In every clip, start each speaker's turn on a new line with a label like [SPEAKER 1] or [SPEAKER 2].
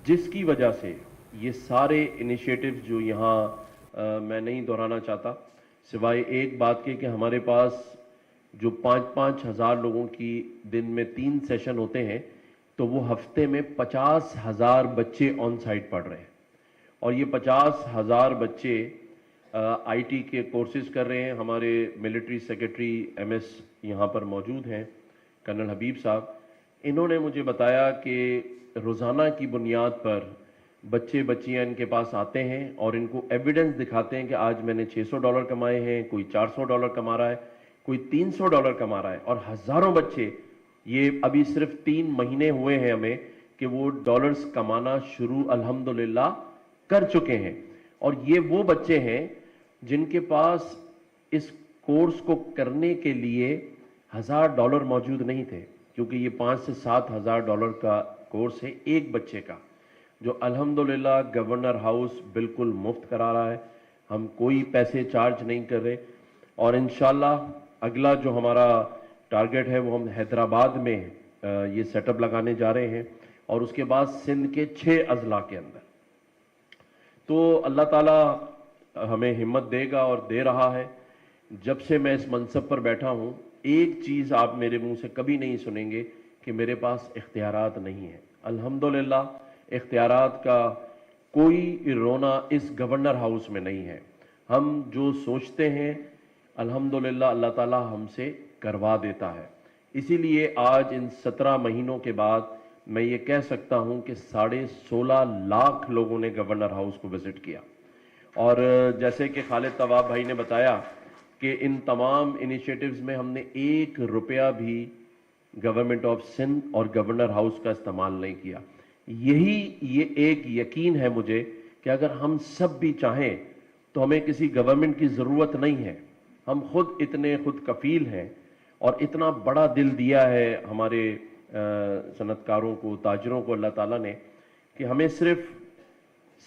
[SPEAKER 1] जिसकी वजह से ये सारे इनिशिएटिव्स जो यहाँ मैं नहीं दोहराना चाहता, सिवाय एक बात के कि हमारे पास जो 5-5 हज़ार लोगों की दिन में 3 सेशन होते हैं, तो वो हफ्ते में 50,000 बच्चे ऑन साइट पढ़ रहे हैं। और ये 50,000 बच्चे आईटी के कोर्सेज कर रहे हैं। हमारे मिलिट्री सेक्रेटरी एमएस यहाँ पर मौजूद हैं, कर्नल हबीब साहब। इन्होंने मुझे बताया कि रोज़ाना की बुनियाद पर बच्चे बच्चियाँ इनके पास आते हैं और इनको एविडेंस दिखाते हैं कि आज मैंने $600 कमाए हैं, कोई $400 कमा रहा है, कोई $300 कमा रहा है। और हज़ारों बच्चे, ये अभी सिर्फ 3 महीने हुए हैं हमें कि वो डॉलर्स कमाना शुरू अल्हम्दुलिल्लाह कर चुके हैं। और ये वो बच्चे हैं जिनके पास इस कोर्स को करने के लिए $1,000 मौजूद नहीं थे, क्योंकि ये $5,000 से $7,000 का कोर्स है एक बच्चे का, जो अल्हम्दुलिल्लाह गवर्नर हाउस बिल्कुल मुफ्त करा रहा है। हम कोई पैसे चार्ज नहीं कर रहे। और इंशाल्लाह अगला जो हमारा टारगेट है वो हम हैदराबाद में ये सेटअप लगाने जा रहे हैं, और उसके बाद सिंध के 6 अजला के अंदर। तो अल्लाह ताला हमें हिम्मत देगा और दे रहा है। जब से मैं इस मनसब पर बैठा हूँ, एक चीज़ आप मेरे मुंह से कभी नहीं सुनेंगे कि मेरे पास इख्तियारात नहीं है। अल्हम्दुलिल्लाह इख्तियारात का कोई रोना इस गवर्नर हाउस में नहीं है। हम जो सोचते हैं अल्हम्दुलिल्लाह अल्लाह ताला हमसे करवा देता है। इसीलिए आज इन 17 महीनों के बाद मैं ये कह सकता हूं कि 16.5 लाख लोगों ने गवर्नर हाउस को विजिट किया। और जैसे कि खालिद तवाब भाई ने बताया कि इन तमाम इनिशिएटिव्स में हमने ₹1 भी गवर्नमेंट ऑफ सिंध और गवर्नर हाउस का इस्तेमाल नहीं किया। ये एक यकीन है मुझे कि अगर हम सब भी चाहें तो हमें किसी गवर्नमेंट की ज़रूरत नहीं है। हम खुद इतने खुद कफील हैं और इतना बड़ा दिल दिया है हमारे सनतकारों को, ताजरों को अल्लाह ताला ने, कि हमें सिर्फ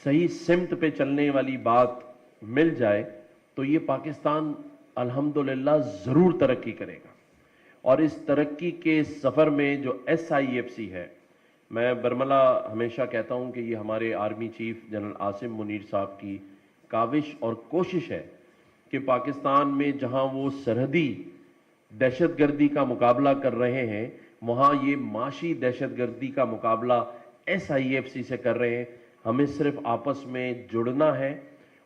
[SPEAKER 1] सही सिमत पे चलने वाली बात मिल जाए तो ये पाकिस्तान अल्हम्दुलिल्लाह ज़रूर तरक्की करेगा। और इस तरक्की के सफ़र में जो SIFC है, मैं बरमला हमेशा कहता हूं कि ये हमारे army chief general Asim Munir साहब की काविश और कोशिश है कि पाकिस्तान में जहां वो सरहदी दहशतगर्दी का मुकाबला कर रहे हैं, वहां ये माशी दहशतगर्दी का मुकाबला SIFC से कर रहे हैं। हमें सिर्फ आपस में जुड़ना है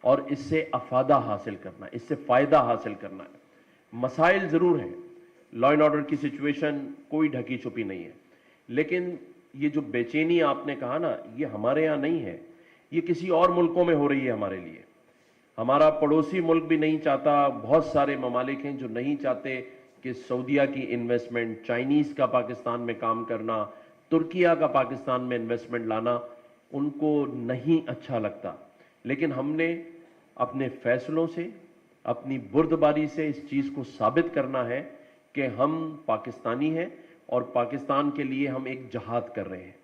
[SPEAKER 1] और इससे अफादा हासिल करना है, इससे फ़ायदा हासिल करना है। मसाइल ज़रूर हैं, लॉ एंड ऑर्डर की सिचुएशन कोई ढकी छुपी नहीं है, लेकिन ये जो बेचैनी आपने कहा ना, ये हमारे यहाँ नहीं है, ये किसी और मुल्कों में हो रही है हमारे लिए। हमारा पड़ोसी मुल्क भी नहीं चाहता, बहुत सारे ममालिक हैं जो नहीं चाहते कि सऊदीया की इन्वेस्टमेंट, चाइनीज़ का पाकिस्तान में काम करना, तुर्किया का पाकिस्तान में इन्वेस्टमेंट लाना उनको नहीं अच्छा लगता। लेकिन हमने अपने फैसलों से, अपनी बुर्दबारी से इस चीज़ को साबित करना है कि हम पाकिस्तानी हैं और पाकिस्तान के लिए हम एक जहाद कर रहे हैं।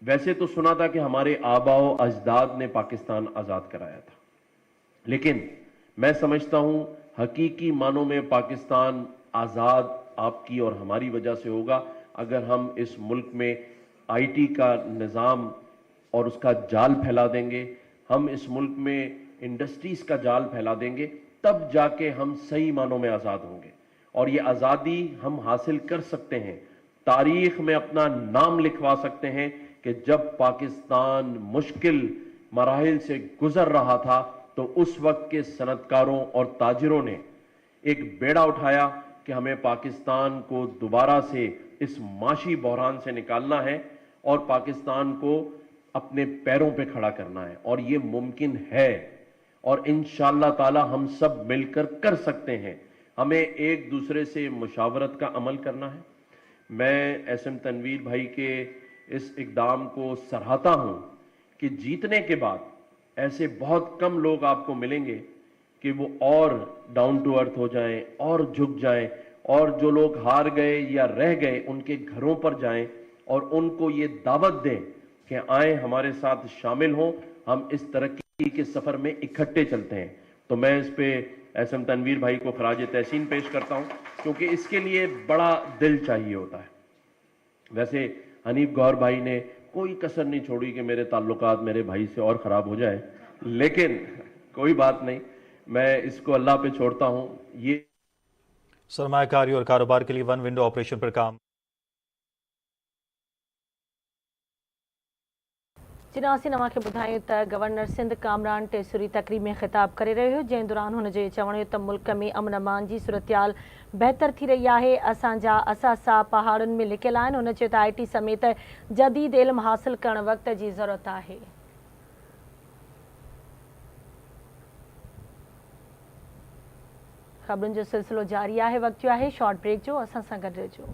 [SPEAKER 1] वैसे तो सुना था कि हमारे आबाओ अजदाद ने पाकिस्तान आज़ाद कराया था, लेकिन मैं समझता हूं हकीकी मानों में पाकिस्तान आज़ाद आपकी और हमारी वजह से होगा अगर हम इस मुल्क में आईटी का निज़ाम और उसका जाल फैला देंगे, हम इस मुल्क में इंडस्ट्रीज का जाल फैला देंगे, तब जाके हम सही मानों में आज़ाद होंगे। और ये आज़ादी हम हासिल कर सकते हैं, तारीख में अपना नाम लिखवा सकते हैं कि जब पाकिस्तान मुश्किल मराहिल से गुजर रहा था तो उस वक्त के सनतकारों और ताजिरों ने एक बेड़ा उठाया कि हमें पाकिस्तान को दोबारा से इस माशी बहरान से निकालना है और पाकिस्तान को अपने पैरों पे खड़ा करना है। और ये मुमकिन है और इंशाअल्लाह ताला हम सब मिलकर कर सकते हैं। हमें एक दूसरे से मुशावरत का अमल करना है। मैं SM तनवीर भाई के इस इक़दाम को सराहता हूं कि जीतने के बाद ऐसे बहुत कम लोग आपको मिलेंगे कि वो और डाउन टू अर्थ हो जाएं और झुक जाएं, और जो लोग हार गए या रह गए उनके घरों पर जाएं और उनको ये दावत दें कि आए हमारे साथ शामिल हों, हम इस तरक्की के सफ़र में इकट्ठे चलते हैं। तो मैं इस पे SM तनवीर भाई को खराज तहसीन पेश करता हूं, क्योंकि इसके लिए बड़ा दिल चाहिए होता है। वैसे हनीफ गौहर भाई ने کوئی کسر نہیں چھوڑی کہ میرے تعلقات میرے بھائی سے اور خراب ہو جائیں، لیکن کوئی بات نہیں، میں اس کو اللہ پہ چھوڑتا ہوں. یہ
[SPEAKER 2] سرمایہ کاری اور کاروبار کے لیے ون ونڈو آپریشن پر کام.
[SPEAKER 3] چناسی نواں کے ॿुधायूं त गवर्नर सिंध कामरान टेसूरी तकरीब में ख़िताब करे रहियो, जंहिं दौरान हुन जो चवण त मुल्क में अमन अमान जी सूरतयाल बहितर थी रही आहे. असांजा असासा पहाड़ुनि में लिकियल आहिनि. हुन चयो त IT समेत जदीद इल्म हासिल करण वक़्त जी ज़रूरत आहे. ख़बरुनि जो सिलसिलो जारी आहे. वक़्तु आहे शॉर्ट ब्रेक जो, असां सां गॾु रहिजो.